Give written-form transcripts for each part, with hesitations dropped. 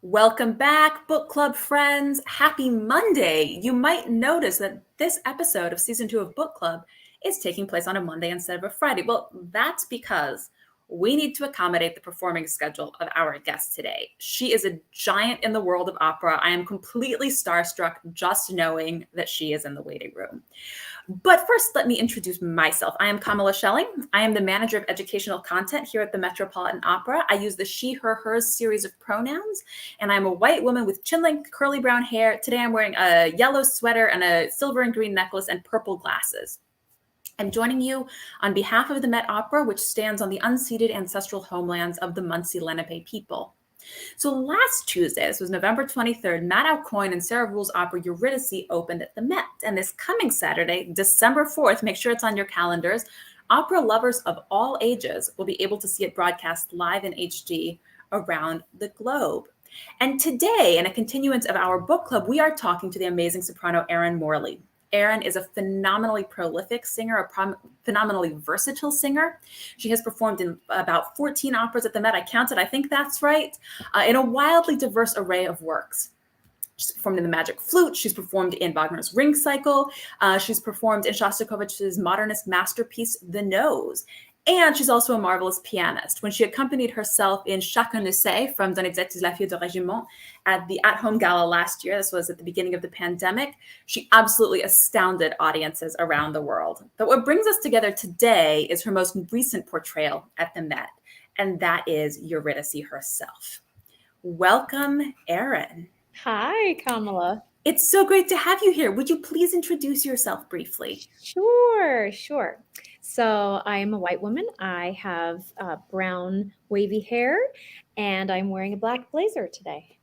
Welcome back, book club friends. Happy Monday. You might notice that this episode of season 2 of Book Club is taking place on a Monday instead of a Friday. Well, that's because we need to accommodate the performing schedule of our guest today. She is a giant in the world of opera. I am completely starstruck just knowing that she is in the waiting room. But first, let me introduce myself. I am Kamala Schelling. I am the manager of educational content here at the Metropolitan Opera. I use the she, her, hers series of pronouns, and I'm a white woman with chin-length curly brown hair. Today I'm wearing a yellow sweater and a silver and green necklace and purple glasses. I'm joining you on behalf of the Met Opera, which stands on the unceded ancestral homelands of the Munsee Lenape people. So last Tuesday, this was November 23rd, Matt Aucoin and Sarah Ruhl's opera Eurydice opened at the Met. And this coming Saturday, December 4th, make sure it's on your calendars, opera lovers of all ages will be able to see it broadcast live in HD around the globe. And today, in a continuance of our book club, we are talking to the amazing soprano Erin Morley. Erin is a phenomenally prolific singer, a phenomenally versatile singer. She has performed in about 14 operas at the Met. I counted, I think that's right, in a wildly diverse array of works. She's performed in The Magic Flute. She's performed in Wagner's Ring Cycle. She's performed in Shostakovich's modernist masterpiece, The Nose. And she's also a marvelous pianist. When she accompanied herself in Chacun ne sait from Donizetti's La Fille de Régiment at the at-home gala last year, this was at the beginning of the pandemic, she absolutely astounded audiences around the world. But what brings us together today is her most recent portrayal at the Met, and that is Eurydice herself. Welcome, Erin. Hi, Kamala. It's so great to have you here. Would you please introduce yourself briefly? Sure. So I am a white woman. I have brown wavy hair, and I'm wearing a black blazer today.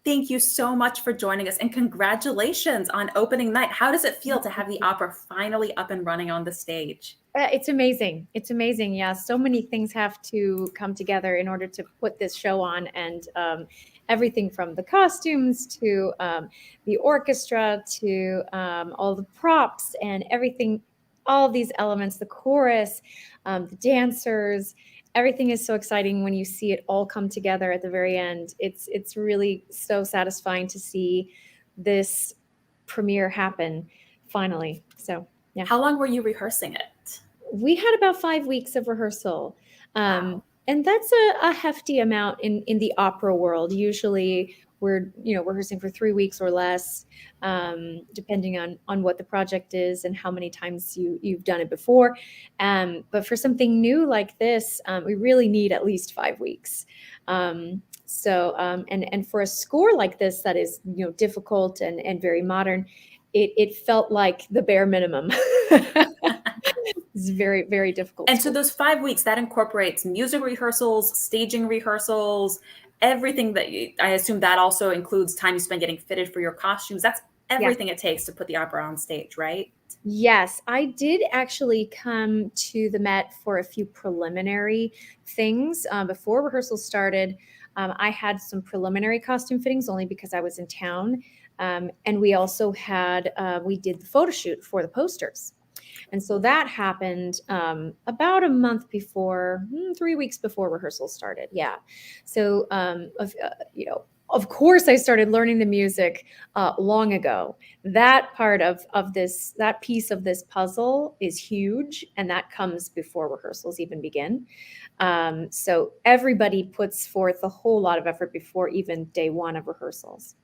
Thank you so much for joining us, and congratulations on opening night. How does it feel to have the opera finally up and running on the stage? It's amazing. Yeah, so many things have to come together in order to put this show on, and everything from the costumes to the orchestra to all the props and everything, all of these elements, the chorus, the dancers. Everything is so exciting when you see it all come together at the very end. It's really so satisfying to see this premiere happen finally. So yeah. How long were you rehearsing it? We had about 5 weeks of rehearsal. Wow. And that's a hefty amount in the opera world. Usually we're rehearsing for 3 weeks or less, depending on what the project is and how many times you've done it before. But for something new like this, we really need at least 5 weeks. And for a score like this that is difficult and very modern, it felt like the bare minimum. It's very, very difficult. And so those 5 weeks, that incorporates music rehearsals, staging rehearsals, everything that I assume that also includes time you spend getting fitted for your costumes. That's everything it takes to put the opera on stage, right? Yes, I did actually come to the Met for a few preliminary things. Before rehearsals started, I had some preliminary costume fittings only because I was in town. And we also we did the photo shoot for the posters. And so that happened about a month before, 3 weeks before rehearsals started. Yeah. So, of course, I started learning the music long ago. That part of that piece of this puzzle is huge, and that comes before rehearsals even begin. So everybody puts forth a whole lot of effort before even day one of rehearsals.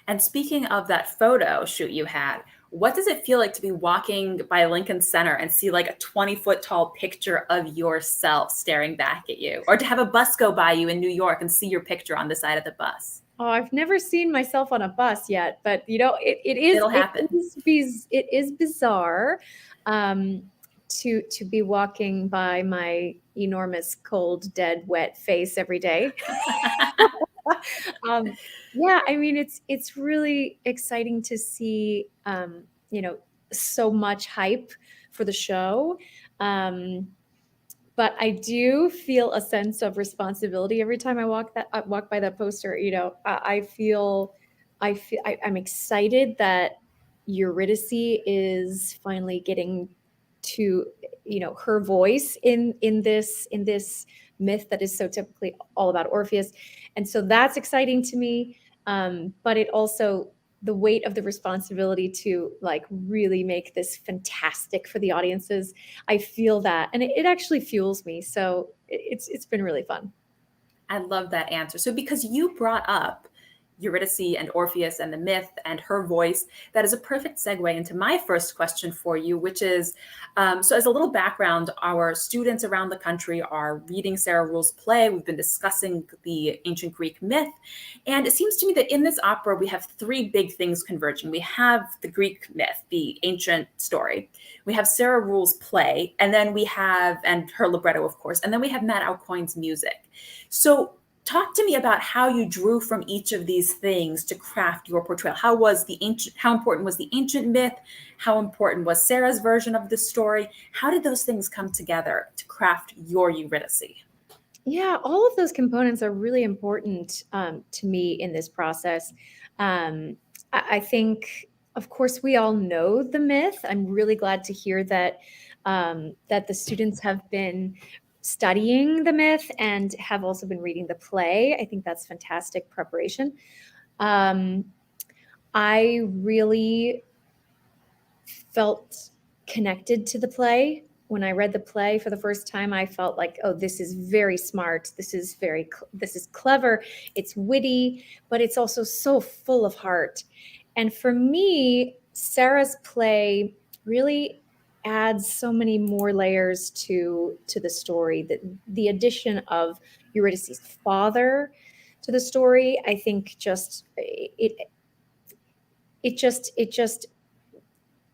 And speaking of that photo shoot you had, what does it feel like to be walking by Lincoln Center and see like a 20-foot tall picture of yourself staring back at you? Or to have a bus go by you in New York and see your picture on the side of the bus? Oh, I've never seen myself on a bus yet, but It'll happen. It is bizarre to be walking by my enormous, cold, dead, wet face every day. Yeah, I mean, it's really exciting to see, so much hype for the show. but I do feel a sense of responsibility every time I walk by that poster. You know, I'm excited that Eurydice is finally getting to, you know, her voice in this myth that is so typically all about Orpheus, and so that's exciting to me. But it also, the weight of the responsibility to like really make this fantastic for the audiences, I feel that, and it actually fuels me. So it's been really fun. I love that answer. So, because you brought up Eurydice and Orpheus and the myth and her voice, that is a perfect segue into my first question for you, which is so, as a little background, our students around the country are reading Sarah Ruhl's play. We've been discussing the ancient Greek myth. And it seems to me that in this opera, we have three big things converging. We have the Greek myth, the ancient story. We have Sarah Ruhl's play, and then we have, and her libretto, of course, and then we have Matt Aucoin's music. So, talk to me about how you drew from each of these things to craft your portrayal. How important was the ancient myth? How important was Sarah's version of the story? How did those things come together to craft your Eurydice? Yeah, all of those components are really important to me in this process. I think, of course, we all know the myth. I'm really glad to hear that that the students have been studying the myth and have also been reading the play. I think that's fantastic preparation. Um, I really felt connected to the play. When I read the play for the first time, I felt like, oh, this is very smart. This is clever. It's witty, but it's also so full of heart. And for me, Sarah's play really adds so many more layers to the story. The addition of Eurydice's father to the story, I think, it just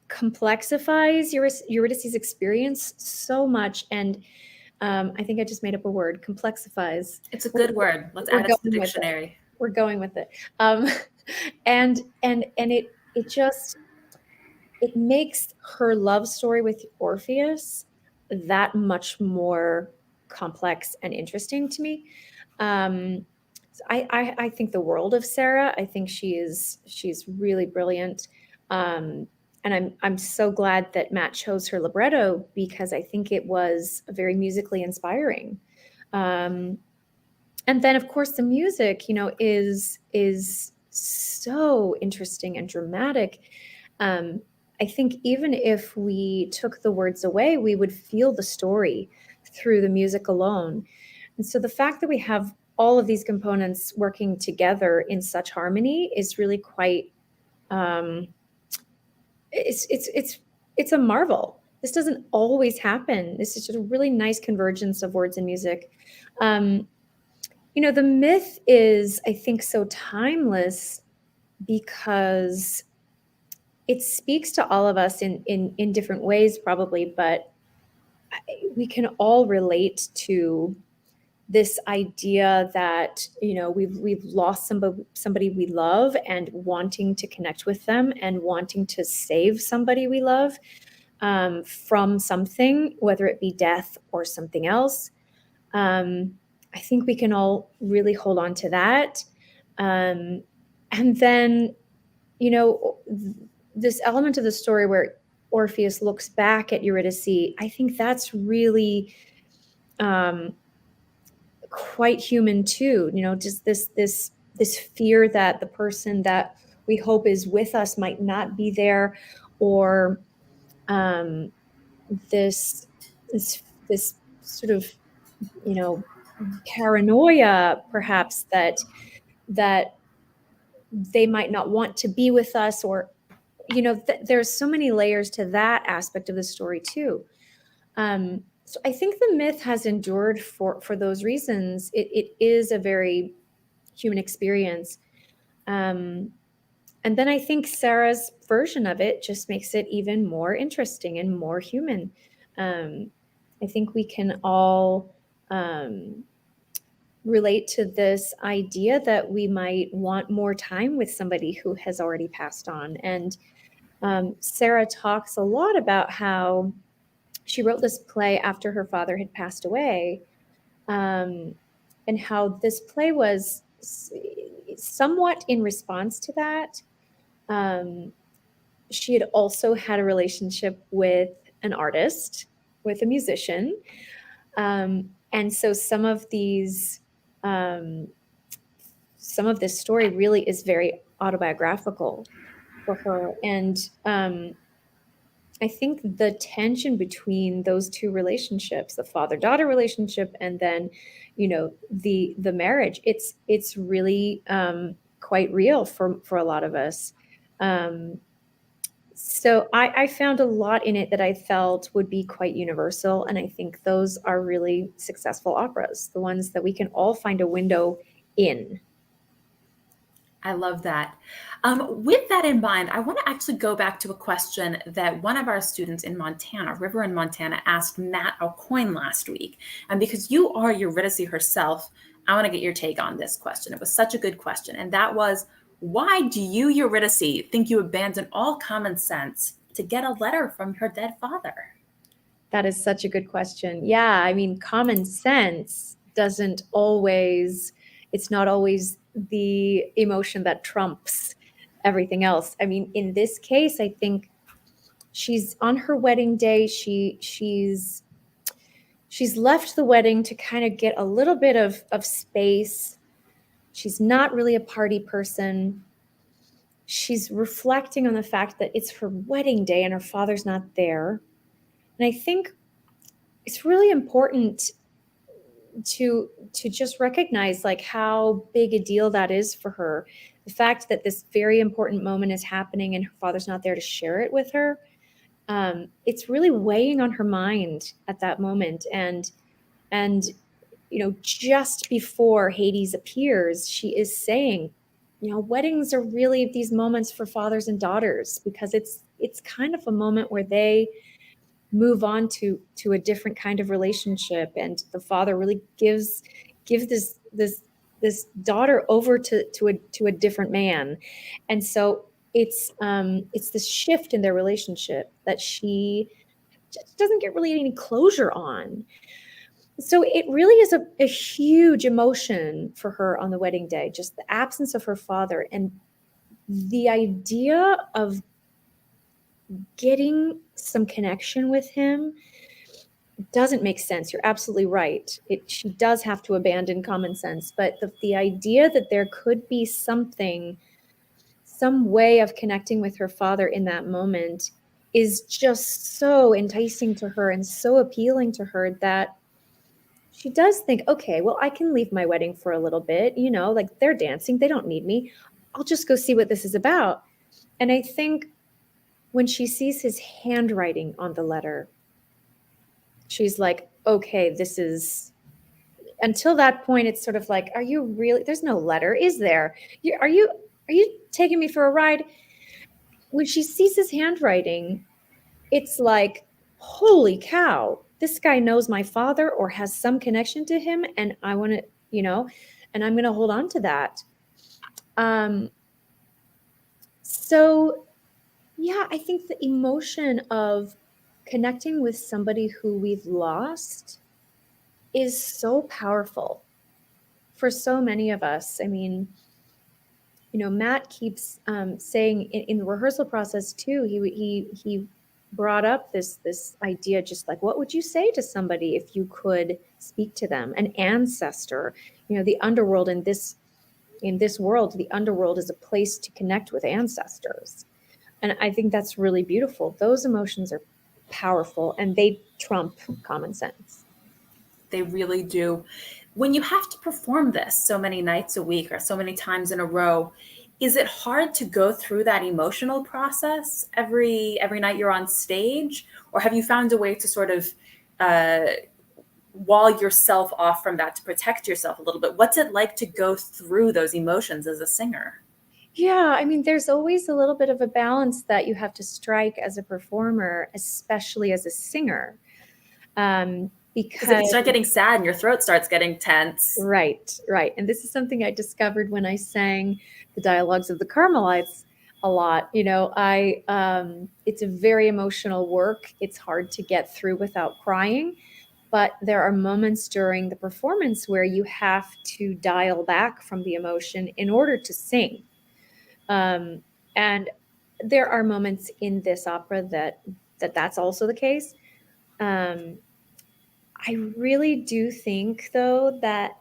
complexifies Eurydice's experience so much. And I think I just made up a word, complexifies. It's a We're, good word. Let's we're add it to the going with it. dictionary. We're going with it. Um, and it makes her love story with Orpheus that much more complex and interesting to me. So I think the world of Sarah. I think she's really brilliant. And I'm so glad that Matt chose her libretto, because I think it was very musically inspiring. Um, and then of course the music, you know, is so interesting and dramatic. um, I think even if we took the words away, we would feel the story through the music alone. And so the fact that we have all of these components working together in such harmony is really quite um, it's a marvel. This doesn't always happen. This is just a really nice convergence of words and music. um, you know, the myth is, I think, so timeless because it speaks to all of us in different ways, probably, but we can all relate to this idea that, you know, we've lost somebody we love, and wanting to connect with them and wanting to save somebody we love from something, whether it be death or something else. Um, I think we can all really hold on to that. Um, and then, you know, this element of the story where Orpheus looks back at Eurydice, I think that's really um, quite human too. You know, just this fear that the person that we hope is with us might not be there, or um, this sort of, you know, paranoia perhaps that they might not want to be with us, or, you know, there's so many layers to that aspect of the story too. So I think the myth has endured for those reasons. It is a very human experience. um, and then I think Sarah's version of it just makes it even more interesting and more human. um, I think we can all um, relate to this idea that we might want more time with somebody who has already passed on. And Sarah talks a lot about how she wrote this play after her father had passed away, and how this play was somewhat in response to that. She had also had a relationship with an artist, with a musician. And so some of this story really is very autobiographical for her. And I think the tension between those two relationships, the father-daughter relationship, and then, the marriage, it's really quite real for a lot of us. So I found a lot in it that I felt would be quite universal. And I think those are really successful operas, the ones that we can all find a window in. I love that. With that in mind, I want to actually go back to a question that one of our students in Montana, River in Montana, asked Matt Aucoin last week. And because you are Eurydice herself, I want to get your take on this question. It was such a good question. And that was, why do you, Eurydice, think you abandoned all common sense to get a letter from her dead father? That is such a good question. Yeah, I mean, common sense it's not always the emotion that trumps everything else. I mean, in this case, I think she's on her wedding day. She's left the wedding to kind of get a little bit of space. She's not really a party person. She's reflecting on the fact that it's her wedding day and her father's not there. And I think it's really important to just recognize like how big a deal that is for her. The fact that this very important moment is happening and her father's not there to share it with her. It's really weighing on her mind at that moment. And just before Hades appears, she is saying, weddings are really these moments for fathers and daughters, because it's kind of a moment where they move on to a different kind of relationship, and the father really gives this daughter over to a different man. And so it's this shift in their relationship that she just doesn't get really any closure on. So it really is a huge emotion for her on the wedding day, just the absence of her father, and the idea of getting some connection with him doesn't make sense. You're absolutely right. She does have to abandon common sense, but the idea that there could be some way of connecting with her father in that moment is just so enticing to her and so appealing to her that she does think, okay, well, I can leave my wedding for a little bit, like they're dancing, they don't need me. I'll just go see what this is about. And I think when she sees his handwriting on the letter, she's like, okay, this is, until that point, it's sort of like, are you really, there's no letter, is there? Are you taking me for a ride? When she sees his handwriting, it's like, holy cow, this guy knows my father or has some connection to him, and I want to, and I'm going to hold on to that. So yeah, I think the emotion of connecting with somebody who we've lost is so powerful for so many of us. I mean, Matt keeps saying in the rehearsal process too, he brought up this idea, just like, what would you say to somebody if you could speak to them, an ancestor? The underworld in this world, the underworld is a place to connect with ancestors. And I think that's really beautiful. Those emotions are powerful, and they trump common sense. They really do. When you have to perform this so many nights a week or so many times in a row, is it hard to go through that emotional process every night you're on stage? Or have you found a way to sort of wall yourself off from that to protect yourself a little bit? What's it like to go through those emotions as a singer? Yeah, I mean, there's always a little bit of a balance that you have to strike as a performer, especially as a singer. Because if you start getting sad and your throat starts getting tense. Right. And this is something I discovered when I sang the dialogues of the Carmelites. a lot. It's a very emotional work. It's hard to get through without crying, but there are moments during the performance where you have to dial back from the emotion in order to sing. And there are moments in this opera that's also the case. Um, I really do think, though, that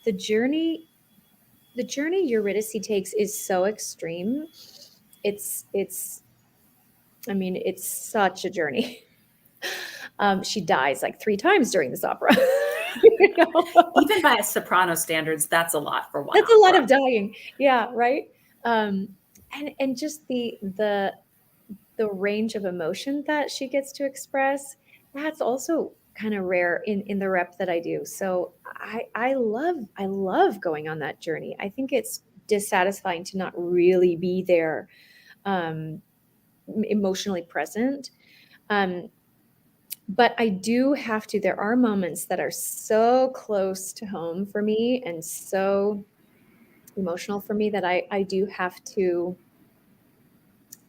the journey the journey Eurydice takes is so extreme. It's I mean, it's such a journey. She dies like 3 times during this opera. You know? Even by soprano standards, that's a lot for one That's a lot opera. of dying. Yeah, right. Um, and just the range of emotion that she gets to express, that's also kind of rare in the rep that I do. So I love going on that journey. I think it's dissatisfying to not really be there, um, emotionally present. Um, but I do have to. There are moments that are so close to home for me and so emotional for me that I do have to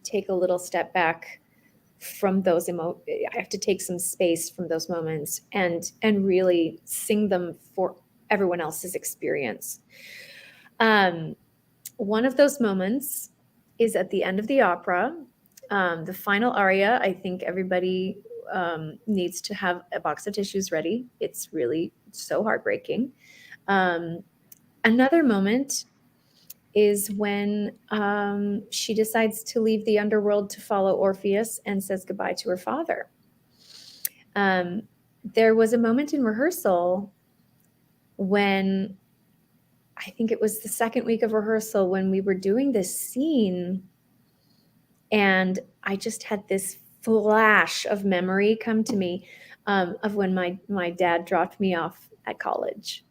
take a little step back from those I have to take some space from those moments and really sing them for everyone else's experience. Um, One of those moments is at the end of the opera, the final aria. I think everybody needs to have a box of tissues ready. It's really so heartbreaking. Um, Another moment is when she decides to leave the underworld to follow Orpheus and says goodbye to her father. Um, there was a moment in rehearsal when I think it was the second week of rehearsal when we were doing this scene, and I just had this flash of memory come to me, of when my dad dropped me off at college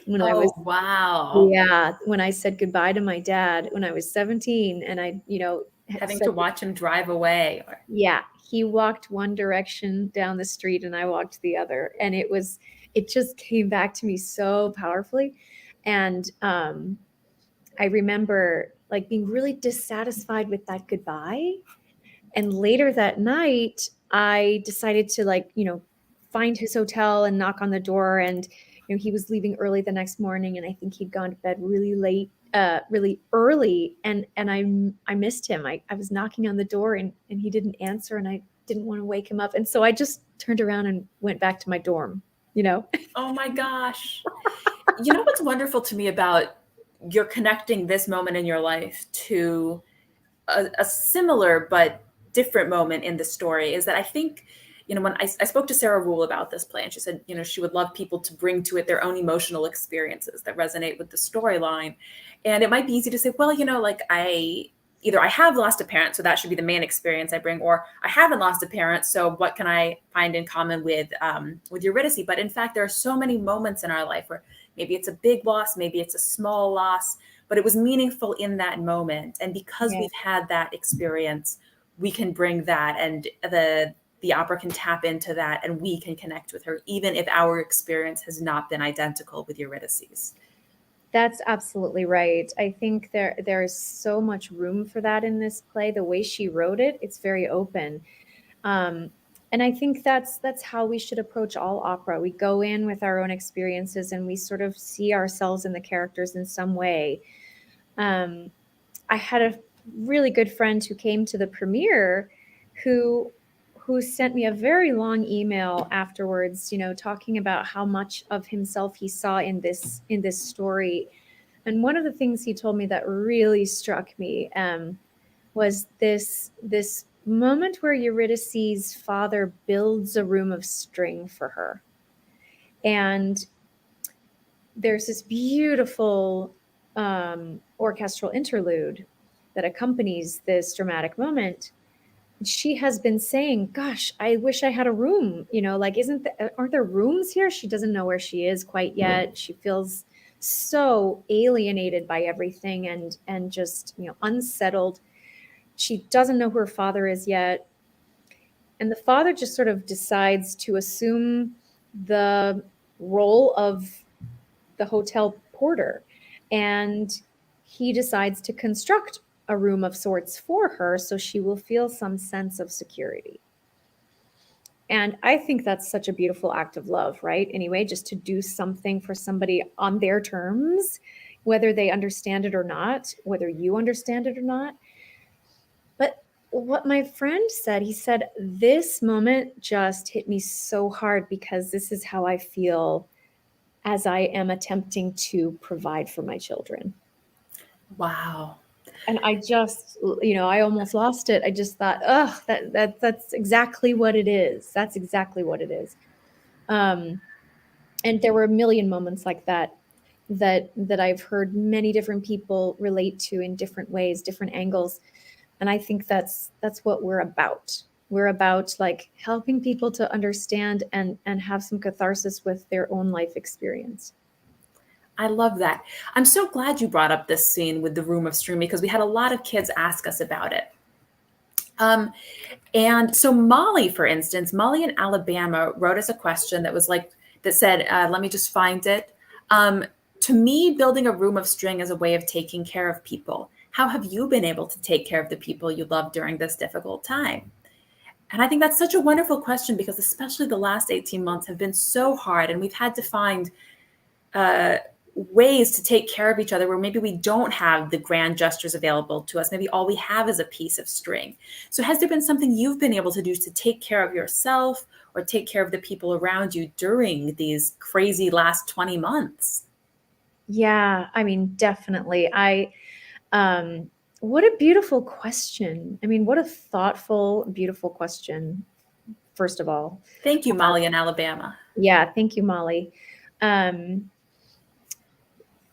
when I was Oh, wow. yeah, when I said goodbye to my dad when I was 17, and I, had Having said, to watch him drive away. yeah, he walked one direction down the street and I walked the other, and it just came back to me so powerfully. And I remember like being really dissatisfied with that goodbye. And later that night, I decided to find his hotel and knock on the door. And he was leaving early the next morning, and I think he'd gone to bed really late, really early. And I missed him. I was knocking on the door, and he didn't answer, and I didn't want to wake him up. And so I just turned around and went back to my dorm. You know. Oh my gosh. You know what's wonderful to me about you're connecting this moment in your life to a similar but different moment in the story is that I think, when I spoke to Sarah Ruhl about this play, and she said, she would love people to bring to it their own emotional experiences that resonate with the storyline. And it might be easy to say, well, like either I have lost a parent, so that should be the main experience I bring, or I haven't lost a parent, so what can I find in common with Eurydice? But in fact, there are so many moments in our life where maybe it's a big loss, maybe it's a small loss, but it was meaningful in that moment. And because Yeah. we've had that experience, we can bring that, and the opera can tap into that, and we can connect with her, even if our experience has not been identical with Eurydice's. That's absolutely right. I think there's so much room for that in this play. The way she wrote it, it's very open. Um, and I think that's how we should approach all opera. We go in with our own experiences and we sort of see ourselves in the characters in some way. Um, I had a really good friend who came to the premiere who sent me a very long email afterwards, talking about how much of himself he saw in this story. And one of the things he told me that really struck me, was this moment where Eurydice's father builds a room of string for her. And there's this beautiful orchestral interlude that accompanies this dramatic moment. She has been saying, gosh, I wish I had a room, like, aren't there rooms here? She doesn't know where she is quite yet. She feels so alienated by everything and just, unsettled. She doesn't know who her father is yet. And the father just sort of decides to assume the role of the hotel porter. And he decides to construct a room of sorts for her so she will feel some sense of security. And I think that's such a beautiful act of love, right? Anyway, just to do something for somebody on their terms, whether they understand it or not, whether you understand it or not. But what my friend said, he said, this moment just hit me so hard because this is how I feel as I am attempting to provide for my children. Wow. And I just, I almost lost it. I just thought, that's exactly what it is. That's exactly what it is. And there were a million moments like that I've heard many different people relate to in different ways, different angles. And I think that's what we're about. We're about like helping people to understand and have some catharsis with their own life experience. I love that. I'm so glad you brought up this scene with the room of streaming because we had a lot of kids ask us about it. And so Molly, for instance, Molly in Alabama wrote us a question that was like, that said, let me just find it. To me, building a room of string is a way of taking care of people. How have you been able to take care of the people you love during this difficult time? And I think that's such a wonderful question because especially the last 18 months have been so hard and we've had to find ways to take care of each other where maybe we don't have the grand gestures available to us. Maybe all we have is a piece of string. So has there been something you've been able to do to take care of yourself or take care of the people around you during these crazy last 20 months? Yeah, I mean, definitely. What a beautiful question. I mean, what a thoughtful, beautiful question, first of all. Thank you, Molly in Alabama. Yeah, thank you, Molly.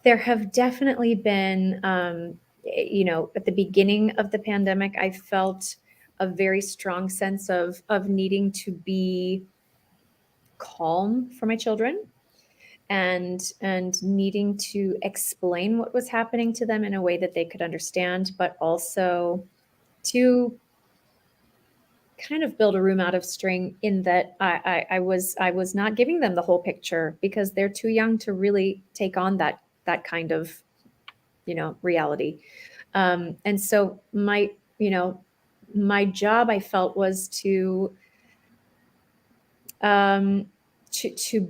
There have definitely been, at the beginning of the pandemic, I felt a very strong sense of needing to be calm for my children and needing to explain what was happening to them in a way that they could understand, but also to kind of build a room out of string in that I was not giving them the whole picture because they're too young to really take on that kind of reality. And so my job, I felt, was to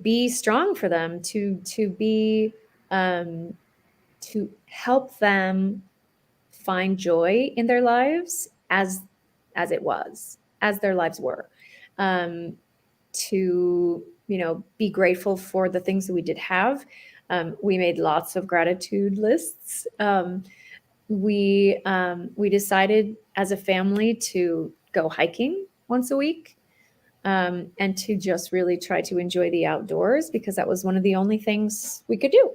be strong for them, to be to help them find joy in their lives as their lives were, to be grateful for the things that we did have. We made lots of gratitude lists. We decided as a family to go hiking once a week, and to just really try to enjoy the outdoors because that was one of the only things we could do.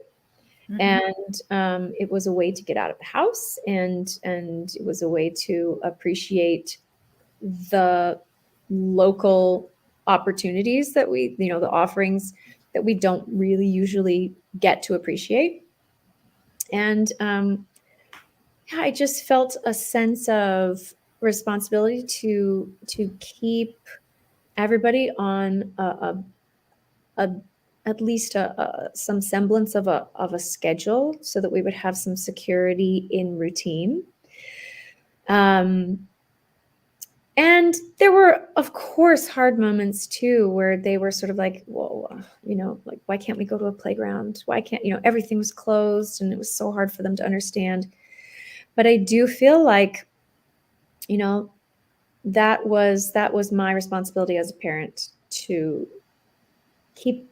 Mm-hmm. And it was a way to get out of the house, and it was a way to appreciate the local opportunities that we, the offerings that we don't really usually get to appreciate. And I just felt a sense of responsibility to keep everybody on at least some semblance of a schedule so that we would have some security in routine. And there were, of course, hard moments too, where they were sort of like, whoa, like, why can't we go to a playground? Why can't, everything was closed and it was so hard for them to understand. But I do feel like, that was my responsibility as a parent to keep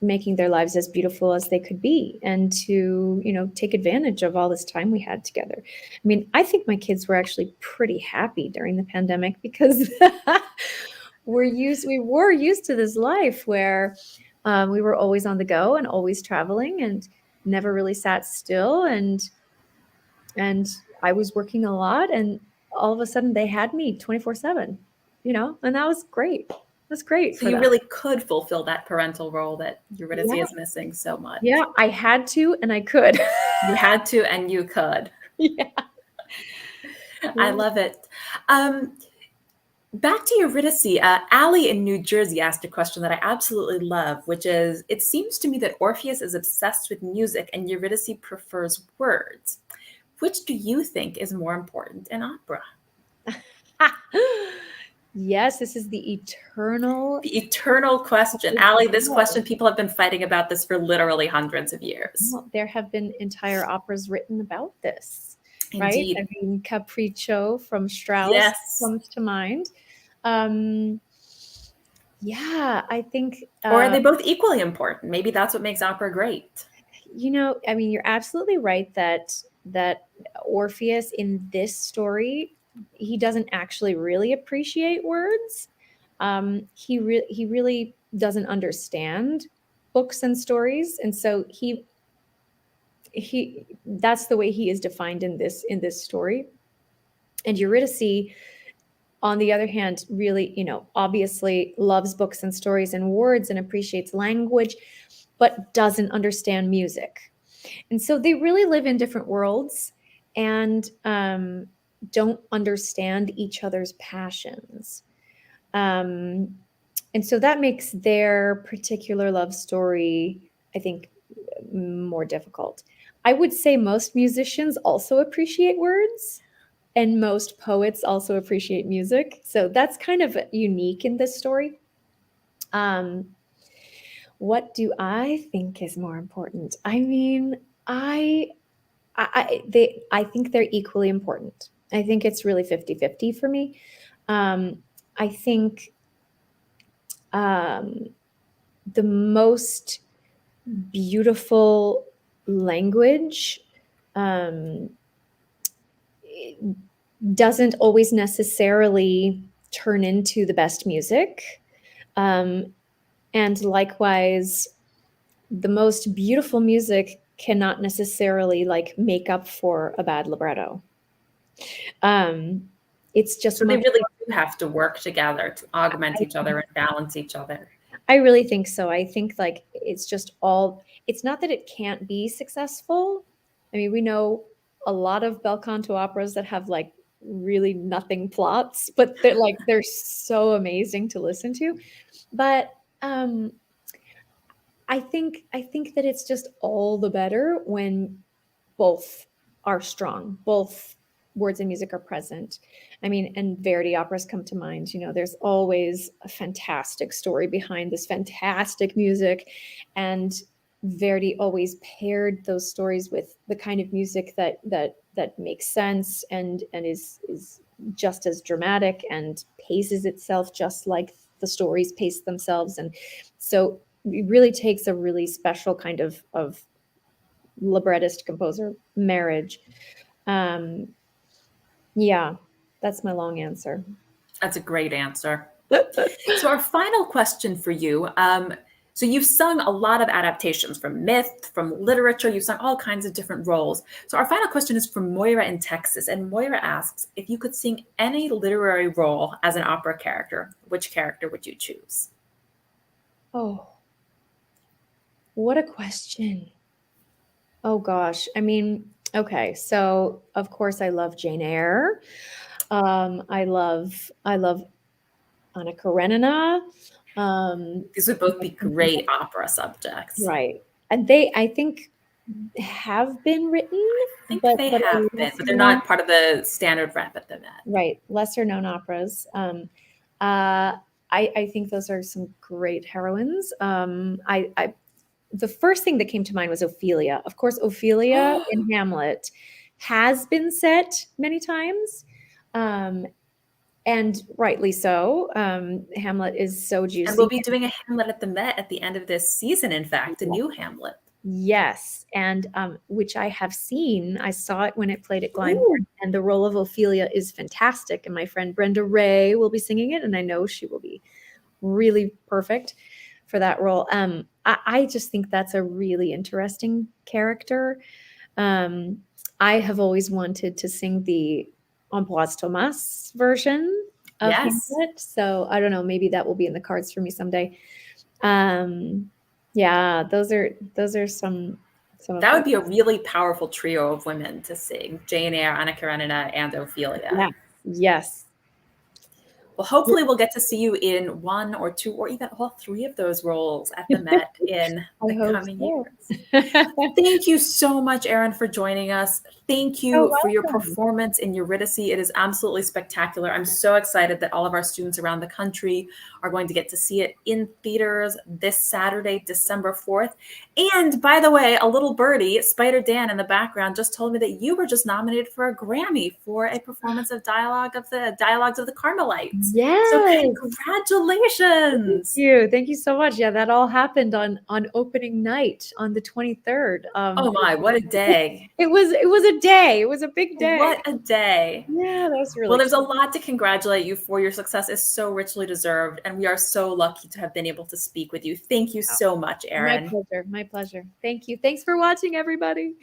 making their lives as beautiful as they could be and to, take advantage of all this time we had together. I mean, I think my kids were actually pretty happy during the pandemic because we were used to this life where we were always on the go and always traveling and never really sat still. And I was working a lot, and all of a sudden they had me 24/7, and that was great. That's great. So you really could fulfill that parental role that Eurydice is missing so much. Yeah, I had to and I could. You had to and you could. Yeah. I love it. Back to Eurydice, Allie in New Jersey asked a question that I absolutely love, which is, it seems to me that Orpheus is obsessed with music and Eurydice prefers words. Which do you think is more important in opera? Yes, this is the eternal question. Allie, this question, people have been fighting about this for literally hundreds of years. Well, there have been entire operas written about this, Indeed. right? I mean, Capriccio from Strauss comes to mind. Yeah, I think. Or are they both equally important? Maybe that's what makes opera great. I mean, you're absolutely right that Orpheus in this story, he doesn't actually really appreciate words. He really doesn't understand books and stories, and so he that's the way he is defined in this story. And Eurydice, on the other hand, really, obviously loves books and stories and words and appreciates language, but doesn't understand music. And so they really live in different worlds and don't understand each other's passions. And so that makes their particular love story, I think, more difficult. I would say most musicians also appreciate words, and most poets also appreciate music. So that's kind of unique in this story. What do I think is more important? I mean, I think they're equally important. I think it's really 50-50 for me. I think the most beautiful language doesn't always necessarily turn into the best music. And likewise, the most beautiful music cannot necessarily make up for a bad libretto. It's just so they really do have to work together to augment each other and balance each other. I really think so. I think it's not that it can't be successful. I mean, we know a lot of bel canto operas that have really nothing plots, but they're so amazing to listen to. But I think that it's just all the better when both are strong, both words and music are present. I mean, and Verdi operas come to mind. There's always a fantastic story behind this fantastic music, and Verdi always paired those stories with the kind of music that makes sense and is just as dramatic and paces itself just like the stories pace themselves. And so it really takes a really special kind of librettist composer marriage. Yeah, that's my long answer. That's a great answer. So our final question for you. So you've sung a lot of adaptations from myth, from literature. You've sung all kinds of different roles. So our final question is from Moira in Texas. And Moira asks, if you could sing any literary role as an opera character, which character would you choose? Oh, what a question. Oh gosh. I mean, okay. So of course I love Jane Eyre. I love Anna Karenina. These would both be great opera subjects. Right. And they, I think, have been written. I think they have been, but they're not part of the standard rep at the Met. Right. Lesser known operas. I think those are some great heroines. The first thing that came to mind was Ophelia. Of course, Ophelia in Hamlet has been set many times. And rightly so. Hamlet is so juicy. And we'll be doing a Hamlet at the Met at the end of this season, in fact, a new Hamlet. Yes, and which I have seen. I saw it when it played at Glyndebourne, and the role of Ophelia is fantastic. And my friend Brenda Ray will be singing it, and I know she will be really perfect for that role. I just think that's a really interesting character. I have always wanted to sing the Ambroise Thomas version of Hamlet. So I don't know, maybe that will be in the cards for me someday. Yeah, those are some that would be a really powerful trio of women to sing: Jane Eyre, Anna Karenina, and Ophelia. Yeah. Yes. Well, hopefully we'll get to see you in one or two or even all three of those roles at the Met in the coming years. Thank you so much, Erin, for joining us. Thank So you for your welcome. performance in Eurydice. It is absolutely spectacular. I'm so excited that all of our students around the country are going to get to see it in theaters this Saturday, December 4th. And by the way, a little birdie, Spider Dan in the background, just told me that you were just nominated for a Grammy for a performance of Dialogues of the Carmelites. So Yes. congratulations. Thank you so much. Yeah, that all happened on opening night on the 23rd. Oh my, what a day. It was a day. It was a big day. What a day. Yeah, that was really Well, there's a exciting. lot to congratulate you for. Your success is so richly deserved, and we are so lucky to have been able to speak with you. Thank you Oh, so much, my Erin. pleasure. My pleasure. Thank you. Thanks for watching, everybody.